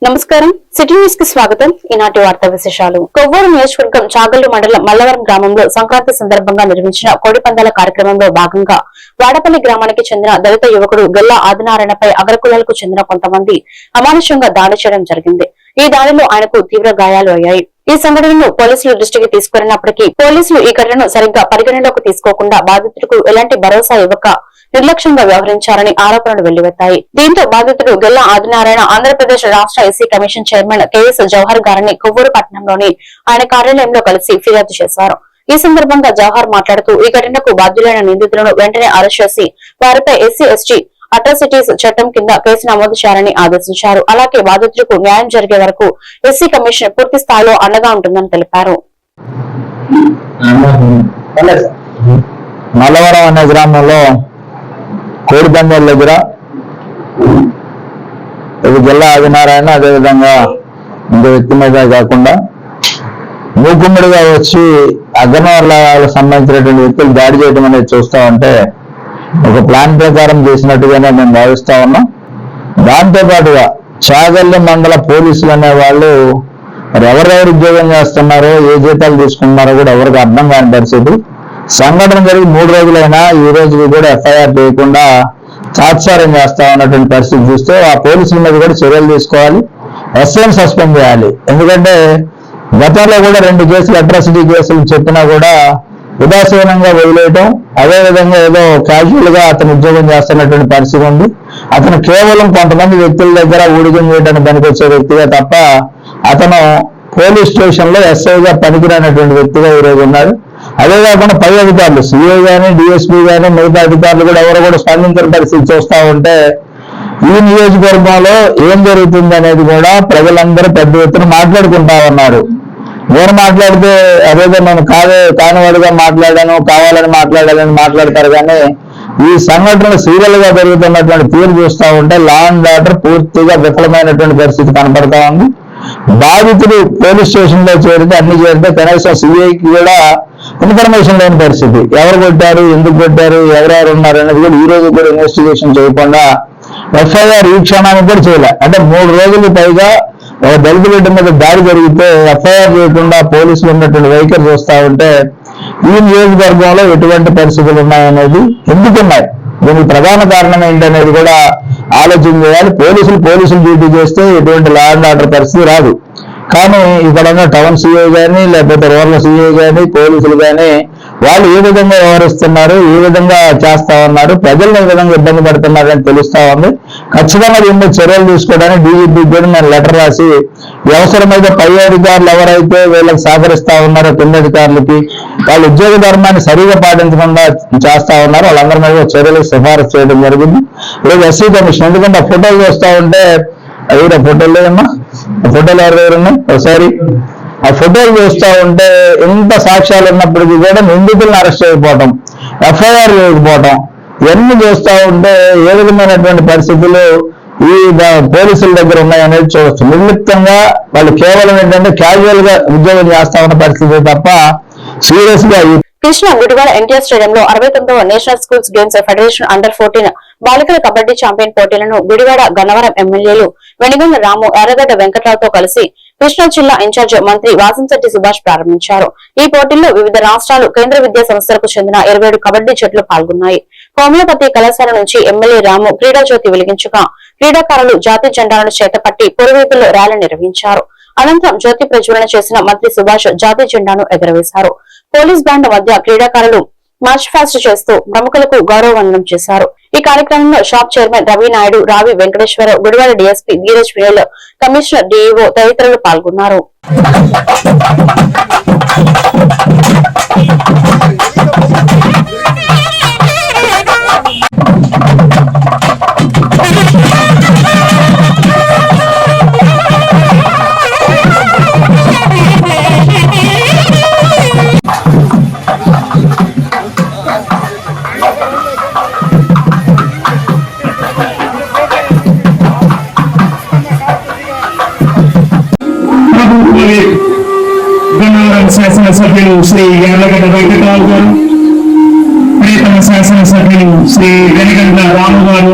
నమస్కారం city news కి స్వాగతం. ఈనాటి వార్తా విశేషాలు. కొవ్వూరు నియోజకవర్గం చాగల్లు మండలం మల్లవరం గ్రామంలో సంక్రాంతి సందర్భంగా నిర్వహించిన కోడి పందాల కార్యక్రమంలో భాగంగా వాడపల్లి గ్రామానికి చెందిన దళిత యువకుడు గెల్లా ఆదినారాయణపై అగ్రకులాలకు చెందిన కొంతమంది అమానుషంగా దాడి చేయడం జరిగింది. ఈ దాడిలో ఆయనకు తీవ్ర గాయాలు అయ్యాయి. ఈ సంఘటనను పోలీసులు దృష్టికి తీసుకున్నప్పటికీ పోలీసులు ఈ ఘటనను సరిగ్గా పరిగణలోకి తీసుకోకుండా బాధితుడికి ఎలాంటి భరోసా ఇవ్వక నిర్లక్ష్యంగా వ్యవహరించారని ఆరోపణలు వెల్లువెత్తాయి. దీంతో బాధితుడు గెల్లా ఆదినారాయణ ఆంధ్రప్రదేశ్ రాష్ట్ర SC commission chairman KS Jawahar గారిని కొవ్వూరు పట్టణంలోని ఆయన కార్యాలయంలో కలిసి ఫిర్యాదు చేశారు. ఈ సందర్భంగా జవహర్ మాట్లాడుతూ ఈ ఘటనకు బాధ్యులైన నిందితులను వెంటనే అరెస్ట్ చేసి వారిపై ఎస్సీ ఎస్టీ అట్రాసిటీస్ చట్టం కింద కేసు నమోదు చేయాలని ఆదేశించారు. అలాగే బాధితులకు న్యాయం జరిగే వరకు ఎస్సీ కమిషన్ పూర్తి స్థాయిలో అండగా ఉంటుందని తెలిపారు. మల్లవరం అనే గ్రామంలో కోడి పందాల దగ్గర జిల్లా ఆదినారాయణ అదేవిధంగా ఇంకో వ్యక్తి మీద కాకుండా మూకుమ్మడిగా వచ్చి అగ్రవర్ణాలకు సంబంధించినటువంటి వ్యక్తులు దాడి చేయడం అనేది చూస్తా ఉంటే ఒక ప్లాన్ ప్రకారం చేసినట్టుగానే మేము భావిస్తా ఉన్నాం. దాంతో పాటుగా చాగల్లు మండల పోలీసులు అనే వాళ్ళు ఎవరెవరు ఉద్యోగం చేస్తున్నారో ఏ జీతాలు తీసుకున్నారో కూడా ఎవరికి అర్థం కాని పరిస్థితి. సంఘటన జరిగి 3 రోజులైనా ఈ రోజు కూడా ఎఫ్ఐఆర్ చేయకుండా తాత్సారం చేస్తా ఉన్నటువంటి పరిస్థితి చూస్తే ఆ పోలీసుల మీద కూడా చర్యలు తీసుకోవాలి, ఎస్ఐని సస్పెండ్ చేయాలి. ఎందుకంటే గతంలో కూడా 2 కేసులు అట్రాసిటీ కేసులు చెప్పినా కూడా ఉదాసీనంగా వదిలేయటం, అదేవిధంగా ఏదో క్యాజువల్ గా అతను ఉద్యోగం చేస్తున్నటువంటి పరిస్థితి ఉంది. అతను కేవలం కొంతమంది వ్యక్తుల దగ్గర ఊడిగం చేయడానికి పనికొచ్చే వ్యక్తిగా తప్ప అతను పోలీస్ స్టేషన్ లో ఎస్ఐగా పనికిరానటువంటి వ్యక్తిగా ఈరోజు ఉన్నాడు. అదే కాకుండా పై అధికారులు సిఐ గానీ డిఎస్పీ గానీ మిగతా అధికారులు కూడా ఎవరు కూడా స్పందించిన పరిస్థితి చూస్తా ఉంటే ఈ నియోజకవర్గంలో ఏం జరుగుతుంది అనేది కూడా ప్రజలందరూ పెద్ద ఎత్తున మాట్లాడుకుంటా ఉన్నారు. నేను మాట్లాడితే అదేదో నేను కానివాడిగా మాట్లాడాను, కావాలని మాట్లాడాలని మాట్లాడతారు. కానీ ఈ సంఘటనలు సీరియల్ గా జరుగుతున్నటువంటి తీరు చూస్తా ఉంటే లా అండ్ ఆర్డర్ పూర్తిగా విఫలమైనటువంటి పరిస్థితి కనపడతా ఉంది. బాధితుడు పోలీస్ స్టేషన్ లో చేరితే అన్ని చేరితే కనీసం సిఐకి కూడా ఇన్ఫర్మేషన్ లేని పరిస్థితి. ఎవరు కొట్టారు, ఎందుకు కొట్టారు, ఎవరెవరు ఉన్నారు అనేది కూడా ఈ రోజు కూడా ఇన్వెస్టిగేషన్ చేయకుండా ఎఫ్ఐఆర్ ఈ క్షణానికి కూడా చేయలే. అంటే 3 రోజులు పైగా దళిత బిడ్డ మీద దాడి జరిగితే ఎఫ్ఐఆర్ చేయకుండా పోలీసులు ఉన్నటువంటి వైఖరి చూస్తా ఉంటే ఈ నియోజకవర్గంలో ఎటువంటి పరిస్థితులు ఉన్నాయనేది, ఎందుకున్నాయి, దీనికి ప్రధాన కారణం ఏంటనేది కూడా ఆలోచన చేయాలి. పోలీసులు డ్యూటీ చేస్తే ఎటువంటి లా అండ్ ఆర్డర్ పరిస్థితి రాదు. కానీ ఇక్కడ ఉన్న టౌన్ సిఐ కానీ లేకపోతే రూరల్ సిఐ కానీ పోలీసులు కానీ వాళ్ళు ఏ విధంగా వ్యవహరిస్తున్నారు, ఏ విధంగా చేస్తా ఉన్నారు, ప్రజలను ఏ విధంగా ఇబ్బంది పడుతున్నారని తెలుస్తా ఉంది. ఖచ్చితంగా దీన్ని చర్యలు తీసుకోవడానికి డీజీపీకి కూడా నేను లెటర్ రాసి అవసరమైతే పై అధికారులు ఎవరైతే వీళ్ళకి సహకరిస్తా ఉన్నారో కింద అధికారులకి వాళ్ళ ఉద్యోగ ధర్మాన్ని సరిగా పాటించకుండా చేస్తా ఉన్నారు వాళ్ళందరి మీద చర్యలకు సిఫారసు చేయడం జరిగింది. ఈరోజు ఎస్సీ కమిషన్, ఎందుకంటే ఆ ఫోటోలు చూస్తా ఉంటే అయ్యి ఫోటోలు లేదమ్మా, ఫోటోలు ఎవరి దగ్గర ఉన్నాయి ఒకసారి ఆ ఫోటోలు చూస్తా ఉంటే ఎంత సాక్ష్యాలు ఉన్నప్పటికీ కూడా నిందితులను అరెస్ట్ చేయకపోవటం, ఎఫ్ఐఆర్ చేయకపోవటం ఇవన్నీ చూస్తా ఉంటే ఏ విధమైనటువంటి పరిస్థితులు ఈ పోలీసుల దగ్గర ఉన్నాయనేది చూడవచ్చు. నిర్లిప్తంగా వాళ్ళు కేవలం ఏంటంటే క్యాజువల్ గా ఉద్యోగం చేస్తా ఉన్న పరిస్థితి తప్ప సీరియస్ గా. కృష్ణ గుడివాడ ఎన్టీఆర్ స్టేడియంలో 69వ national schools games federation under 14 బాలికల కబడ్డీ ఛాంపియన్ పోటీలను గుడివాడ గన్నవరం ఎమ్మెల్యేలు వెనిగొండ రాము, ఎర్రగడ్డ వెంకట్రావుతో కలిసి కృష్ణా జిల్లా ఇన్ఛార్జ్ మంత్రి వాసంశెట్టి సుభాష్ ప్రారంభించారు. ఈ పోటీల్లో వివిధ రాష్ట్రాలు, కేంద్ర విద్యా సంస్థలకు చెందిన 27 కబడ్డీ జట్లు పాల్గొన్నాయి. హోమియోపతి కళాశాల నుంచి ఎమ్మెల్యే రాము క్రీడా జ్యోతి వెలిగించగా క్రీడాకారులు జాతీయ జెండాలను చేతపట్టి పొరువైపుల్లో ర్యాలీ నిర్వహించారు. అనంతరం జ్యోతి ప్రజ్వలన చేసిన మంత్రి సుభాష్ జాతీయ జెండాను ఎగురవేశారు. పోలీస్ బ్యాండ్ మధ్య క్రీడాకారులు మార్చ్ ఫాస్ట్ చేస్తూ ప్రముఖులకు గౌరవ వందనం చేశారు. ఈ కార్యక్రమంలో shop chairman Ravi Naidu, Ravi Venkateswararao, Gudivada DSP Dheeraj Vinay, commissioner DEO తదితరులు పాల్గొన్నారు. శాసనసభ్యులు శ్రీ ఎర్రగడ్డ వెంకటరావు గారు, ప్రియతమ శాసనసభ్యులు శ్రీ వెనిగండ్ల రాము గారు,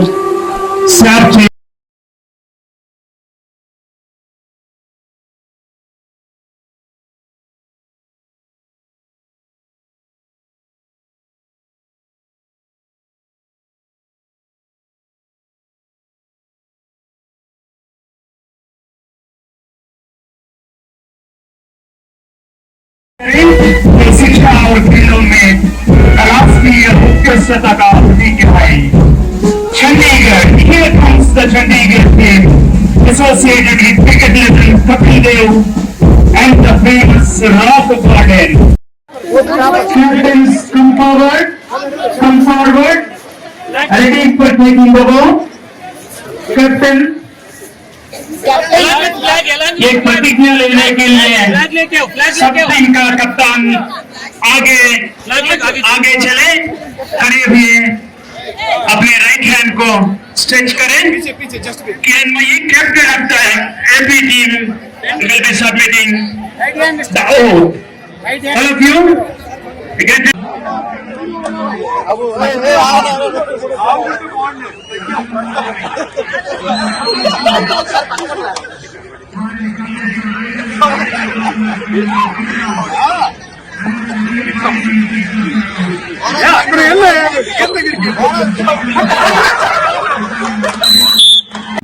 शिक्षा और खेलों में राष्ट्रीय उत्कृष्टता का प्रतीक है Chandigarh. Here comes the Chandigarh team associated with cricket legend Kapil Dev and the famous Rock Garden. Students come forward, ready for taking the ball. Captain, एक प्रतिज्ञा लेने के लिए सब टीम का कप्तान आगे चले, खड़े हुए अपने राइट हैंड को स्ट्रेच करें। Captain of the AP team will be submitting the oath. All of you get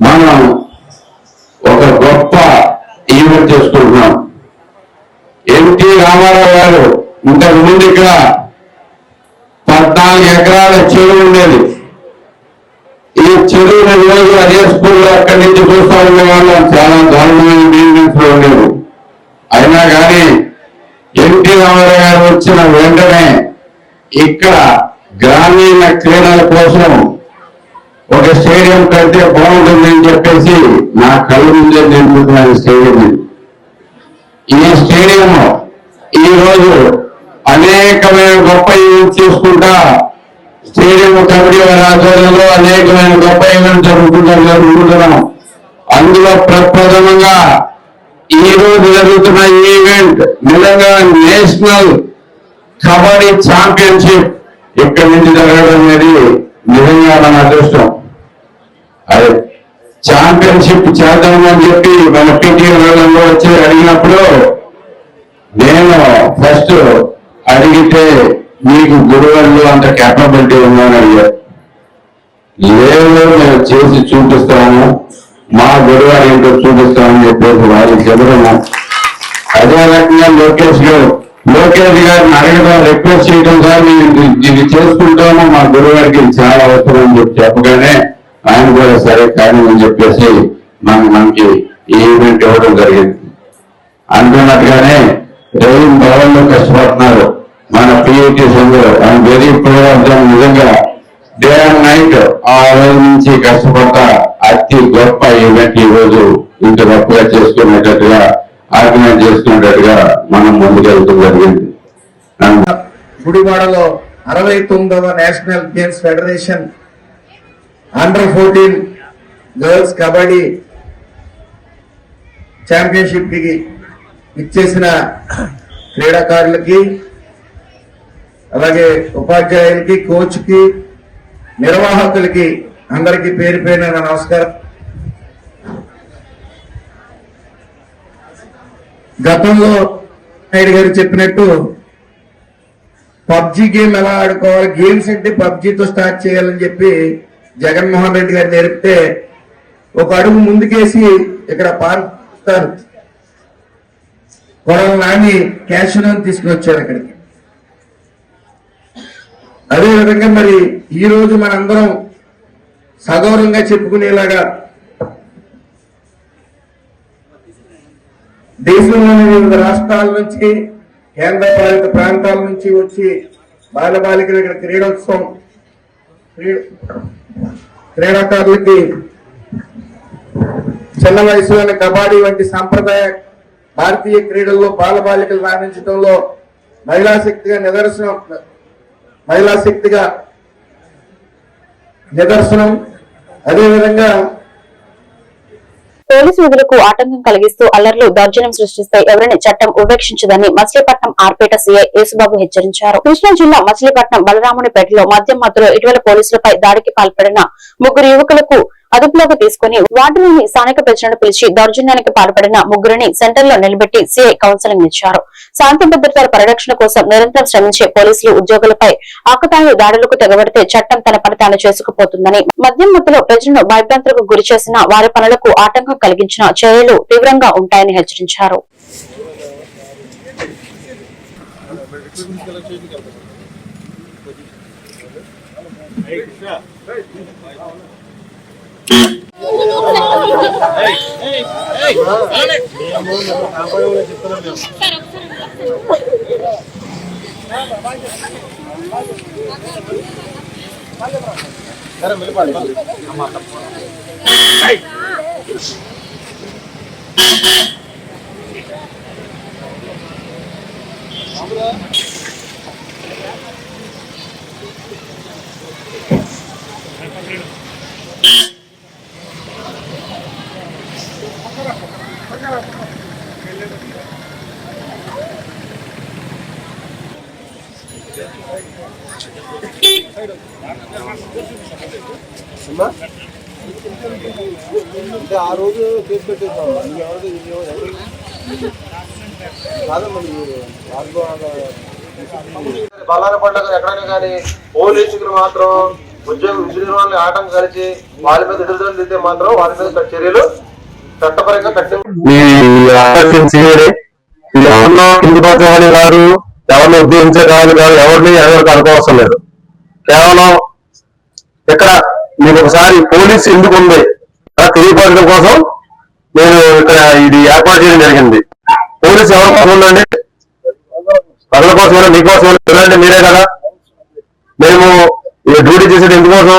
మనం ఒక గొప్ప ఈవెంట్ చేసుకుంటున్నాం. ఎన్టీ రామారావు గారు ఇంతకు ముందు ఇక్కడ 14 ఎకరాల చెరువు ఉండేది. ఈ చెరువుని రోజు అదే స్కూల్లో అక్కడి నుంచి చూస్తూ ఉండే వాళ్ళం. చాలా దారుణమైన మెయింటెనెన్స్ లో ఉండేది. అయినా కానీ ఎన్టీ రామారావు గారు వచ్చిన వెంటనే ఇక్కడ గ్రామీణ క్రీడల కోసం ఒక స్టేడియం కడితే బాగుంటుందని చెప్పేసి నా కళ్ళ ముందే నిర్మిస్తున్న స్టేడియం. ఈ స్టేడియం ఈ రోజు అనేకమైన గొప్ప ఈవెంట్స్ చేసుకుంటా స్టేడియం కమిటీ వారి ఆధ్వర్యంలో అనేకమైన గొప్ప ఈవెంట్స్ జరుగుతున్నాం. అందులో ప్రప్రథమంగా ఈ రోజు జరుగుతున్న ఈవెంట్ నిజంగా నేషనల్ కబడ్డీ ఛాంపియన్షిప్ ఇక్కడి నుంచి జరగడం అనేది నిజంగా మన అదృష్టం. అదే ఛాంపియన్షిప్ చేద్దామని చెప్పి మన పీటీ వాళ్ళంలో వచ్చి అడిగినప్పుడు నేను ఫస్ట్ అడిగితే మీకు గురువుల్లో అంత కేపబిలిటీ ఉందని అడిగారు. లేదు మేము చేసి చూపిస్తాము, మా గురువు ఏంటో చూపిస్తామని చెప్పేసి వారికి చెప్పడము. అదే రకంగా లోకేష్ గారిని అడగడం రిక్వెస్ట్ చేయడం, సార్ ఇది చేసుకుంటాము, మా గురువు గారికి చాలా అవసరం అని చెప్పి చెప్పగానే ఆయన కూడా సరే కానీ అని చెప్పేసి మనకి ఈ ఈవెంట్ ఇవ్వడం జరిగింది. అనుకున్నట్టుగానే రైన్ భవన్లో కష్టపడుతున్నారు మన పిఐటి సంఘం. ఆయన వెరీ ప్రౌడ్ ఆఫ్ దెమ్. నిజంగా డే అండ్ నైట్ ఆ రోజు నుంచి కష్టపడతా అతి గొప్ప ఈవెంట్ ఈ రోజు ఇంత గొప్పగా చేసుకునేటట్టుగా ఆర్గనైజ్ చేసుకునేటట్టుగా మనం ముందుకెళ్తూ జరిగింది. గుడివాడలో 69వ నేషనల్ గేమ్స్ ఫెడరేషన్ అండర్-14 గర్ల్స్ కబడ్డీ ఛాంపియన్షిప్ కి ఇచ్చేసిన క్రీడాకారులకి, అలాగే ఉపాధ్యాయులకి, కోచ్ కి, నిర్వాహకులకి అందరికీ పేరు పేరున నమస్కారం. గతంలో నాయుడు గారు చెప్పినట్టు పబ్జి గేమ్ ఎలా ఆడుకోవాలి, గేమ్స్ అంటే పబ్జితో స్టార్ట్ చేయాలని చెప్పి జగన్మోహన్ రెడ్డి గారు నేర్పితే ఒక అడుగు ముందుకేసి ఇక్కడ పాకిస్తాన్ కొడల నాని క్యాషినో తీసుకుని వచ్చారు అక్కడికి. అదేవిధంగా మరి ఈ రోజు మనందరం సగౌరవంగా చెప్పుకునేలాగా దేశంలోని వివిధ రాష్ట్రాల నుంచి, కేంద్ర పాలిత ప్రాంతాల నుంచి వచ్చి బాలబాలికలు ఇక్కడ క్రీడోత్సవం, క్రీడాకారులకి చిన్న వయసులోని కబడ్డీ వంటి సాంప్రదాయ భారతీయ క్రీడల్లో బాలబాలికలు రాణించడంలో మహిళాశక్తిగా నిదర్శనం. అదేవిధంగా పోలీసు విధులకు ఆటంకం కలిగిస్తూ అల్లర్లు, దౌర్జన్యం సృష్టిస్తే ఎవరిని చట్టం ఉపేక్షించదని మచిలీపట్నం ఆర్పేట సీఐ యేసుబాబు హెచ్చరించారు. కృష్ణా జిల్లా మచిలీపట్నం బలరామునిపేటలో మద్యం మత్తులో ఇటీవల పోలీసులపై దాడికి పాల్పడిన 3 యువకులకు అదుపులోకి తీసుకుని వార్డులోని స్థానిక ప్రజలను పిలిచి దౌర్జన్యానికి పాల్పడిన 3 సెంటర్ లో నిలబెట్టి సీఐ కౌన్సిలింగ్ ఇచ్చారు. శాంతి భద్రతల పరిరక్షణ కోసం నిరంతరం శ్రమించే పోలీసులు ఉద్యోగులపై ఆకతాయి దాడులకు తెగబడితే చట్టం తన పని తాను చేసుకుపోతుందని, మద్యం మత్తులో ప్రజలను భయభ్రాంతులకు గురి చేసిన వారి పనులకు ఆటంకం కలిగించిన చర్యలు తీవ్రంగా ఉంటాయని హెచ్చరించారు. అంటే ఆ రోజు కేసు పెట్టేసాం బల్లారి పండుగ ఎక్కడైనా కానీ పోలీసులు మాత్రం ఉద్యోగ విధుల వాళ్ళని ఆటంకం కలిసి వాళ్ళ మీద ఎదురుదల దిద్దే మాత్రం వాళ్ళ మీద చర్యలు చట్టపరంగా కఠిన గారు ఎవరిని ఉద్యోగించే కావాలి కాదు ఎవరిని ఎవరికి అనుకోవసం లేదు. కేవలం ఇక్కడ మీకు ఒకసారి పోలీసు ఎందుకు ఉంది తెలియపరచడం కోసం నేను ఇక్కడ ఇది ఏర్పాటు చేయడం జరిగింది. పోలీసు ఎవరి కోసం ఉందండి? ప్రజల కోసమైనా మీకోసమైనా పిల్లలంటే మీరే కదా. మేము డ్యూటీ చేసేది ఎందుకోసం?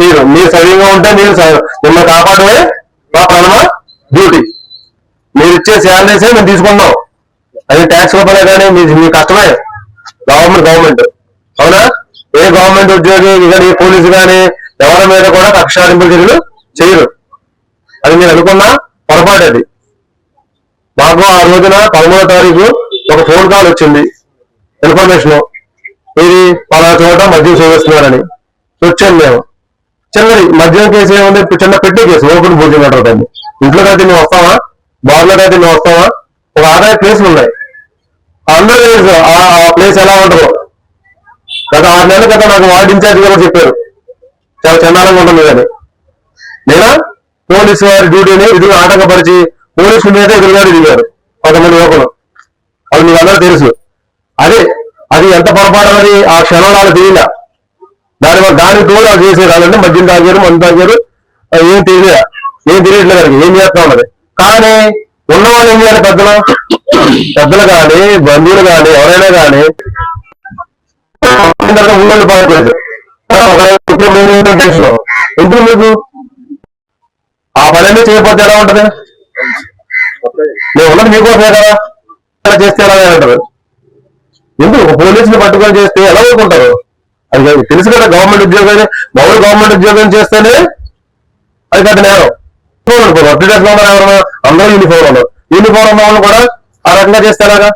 మీరు సవ్యంగా ఉంటే మీరు మిమ్మల్ని కాపాడమే మా ప్రథమ డ్యూటీ. మీరు ఇచ్చే శాలరీసే మేము తీసుకుంటాం. అది ట్యాక్స్ రూపాయలే కానీ మీ కష్టమే. గవర్నమెంట్ అవునా? ఏ గవర్నమెంట్ ఉద్యోగి కానీ పోలీసు కానీ ఎవరి మీద కూడా కక్షాదింపుల చర్యలు చేయరు. అది మీరు అనుకున్నా పొరపాటు. అది మాకు ఆ రోజున 13వ తారీఖు ఒక ఫోన్ కాల్ వచ్చింది, ఇన్ఫర్మేషన్ ఇది పలానా చోట మద్యం సేవిస్తున్నారని. వచ్చాను మేము. చిన్నది మద్యం కేసు ఏముంది, చిన్న పెట్టి కేసు, ఓపెన్ భోజనం అంటారు. ఇంట్లోకి అయితే మేము వస్తామా, బార్లోకి అయితే మేము వస్తామా? ఒక ఆదాయ ప్లేసులు ఉన్నాయి. అందరూ తెలుసు ఆ ప్లేస్ ఎలా ఉంటుందో. గత 6 నెలల క్రితం నాకు వార్డు ఇన్ఛార్జ్ కూడా చెప్పారు చాలా చందాలంగా ఉంటుంది కానీ. లేదా పోలీసు వారి డ్యూటీని ఎదురు ఆటంకపరిచి పోలీసుల మీద ఎదురుగాడు దిగారు కొంతమంది యువకులు. అది మీకు అందరూ తెలుసు. అది ఎంత పొరపాటు అనేది ఆ క్షణంలో వాళ్ళు తెలియలే. దానికి తోడు అది చేసేదాళ్ళంటే మద్యం తాగారు, మందు తాగారు, ఏం తెలియట్లేదు వారికి ఏం చేస్తా ఉన్నది. కానీ ఉన్నవాళ్ళు ఏం చేయాలి? పెద్దలు కానీ బంధువులు కానీ ఎవరైనా కానీ ఊళ్ళో పాడలేదు ఎందుకు మీకు ఆ పని చేయకపోతే ఎలా ఉంటది? నేను ఉన్నది మీకోసమే కదా, చేస్తే ఎలా అంటారు? ఎందుకు పోలీసులు పట్టుకొని చేస్తే ఎలా ఊరుకుంటారు? అది తెలుసు కదా. గవర్నమెంట్ ఉద్యోగాన్ని మామూలు గవర్నమెంట్ ఉద్యోగం చేస్తేనే అది పెద్ద నేరం. డ్రెస్ లో ఎవరన్నా అందరూ యూనిఫామ్ ఉన్నారు. యూనిఫామ్ ఉన్న వాళ్ళు కూడా ఆ రకంగా చేస్తారా?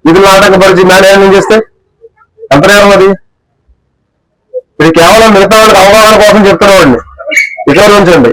ఇది ఆటంకపరిచి మేనేజ్మెంట్ చేస్తే ఎంత నేరం అది? ఇది కేవలం మిగతా వాళ్ళకి అవగాహన కోసం చెప్తున్నవాడిని. ఇక్కడ ఉంచండి.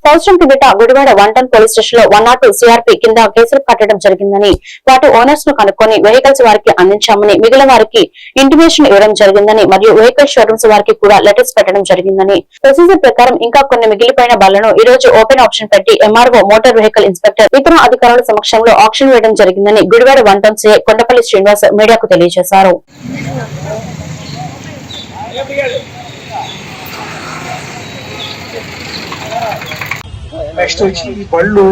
సంవత్సరం కిందట గుడివాడ 1 టౌన్ పోలీస్ స్టేషన్ లో 102 సిఆర్పీ కింద కేసులు కట్టడం జరిగిందని, వాటి ఓనర్స్ ను కనుక్కొని వెహికల్స్ వారికి అందించామని, మిగిలిన వారికి ఇంటిమేషన్ ఇవ్వడం జరిగిందని మరియు వెహికల్ షోరూమ్స్ వారికి కూడా లెటర్స్ పెట్టడం జరిగిందని, ప్రొసీజర్ ప్రకారం ఇంకా కొన్ని మిగిలిపోయిన బళ్లను ఈ రోజు ఓపెన్ ఆప్షన్ పెట్టి ఎంఆర్ఓ, మోటార్ వెహికల్ ఇన్స్పెక్టర్, ఇతర అధికారుల సమక్షంలో ఆప్షన్ వేయడం జరిగిందని గుడివాడ 1 టౌన్ సిఐ కొండపల్లి శ్రీనివాస్ మీడియాకు తెలియజేశారు. నెక్స్ట్ వచ్చి ఈ బళ్ళు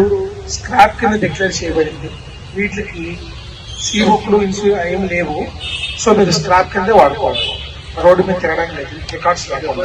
స్క్రాప్ కింద డిక్లేర్ చేయబడింది. వీటికి సీబుక్లు ఏం లేవు. సో మీరు స్క్రాప్ కిందే వాడుకోవాలి. రోడ్డు మీద తిరగడానికి లేదు, రికార్డ్స్ లేకుండా.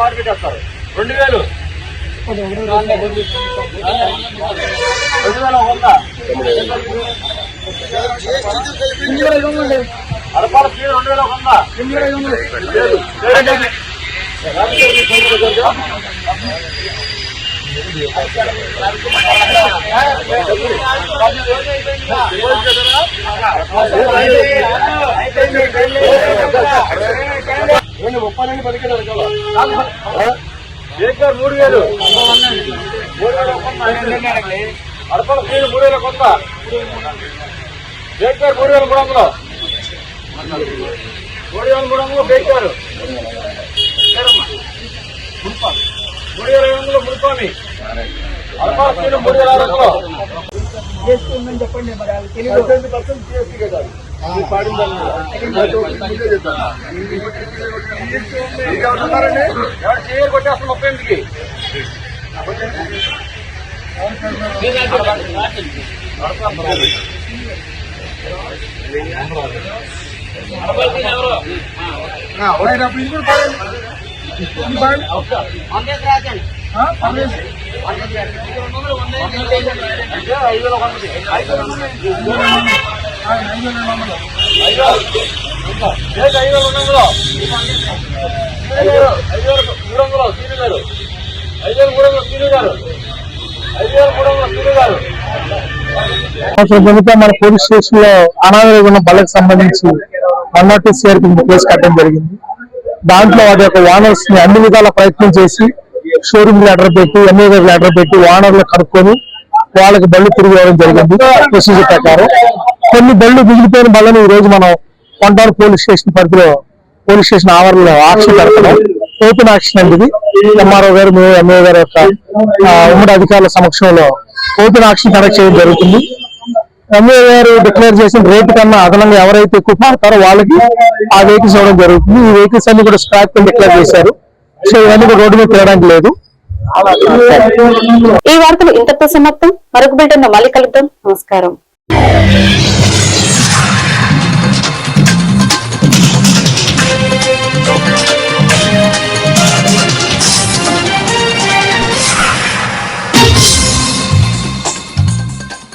మార్కెట్ వేస్తారు 2000 2000 అడపల ఫీజు 3000 కొంత 3300 3300 బేకారు 3500 మురుపామి అడపల ఫీజు 3600 చెప్పండి మరి అది తెలియదు కొట్టేస్తాం 38కి మన పోలీస్ స్టేషన్ లో అనాథలుగా ఉన్న బళ్ళకి సంబంధించి 102 CR కింద కేసు కట్టడం జరిగింది. దాంట్లో వాటి యొక్క ఓనర్స్ ని అన్ని విధాల ప్రయత్నం చేసి షోరూమ్ లెటర్ పెట్టి ఎంఏ లెటర్ పెట్టి ఓనర్లు కనుక్కొని వాళ్ళకి బళ్ళు తిరిగి ఇవ్వడం జరిగింది ప్రొసీజర్ ప్రకారం. కొన్ని బళ్ళు మిగిలిపోయిన బళ్ళని ఈ రోజు మనం కొంటారు పోలీస్ స్టేషన్ పరిధిలో పోలీస్ స్టేషన్ ఆవరణలో ఆక్షన్ జరపడం ఓపెన్ ఆక్షన్ అనేది ఎంఆర్ఓ గారు ఎంఏ గారి యొక్క ఉమ్మడి అధికారుల సమక్షంలో ఓపెన్ ఆక్షన్ కండక్ట్ చేయడం జరుగుతుంది. ఎంఏ గారు డిక్లేర్ చేసిన రేటు కన్నా అదనంగా ఎవరైతే ఎక్కువ పడతారో వాళ్ళకి ఆ వెహికల్స్ ఇవ్వడం జరుగుతుంది. ఈ వెహికల్స్ అన్ని కూడా స్క్రాప్ డిక్లేర్ చేశారు. సో ఇవన్నీ కూడా రోడ్డు మీద తిరగడానికి లేదు. ఈ వార్తలు ఇంతతో సమాప్తం. మరొక బిల్టన్ మళ్ళీ కలుద్దాం. నమస్కారం.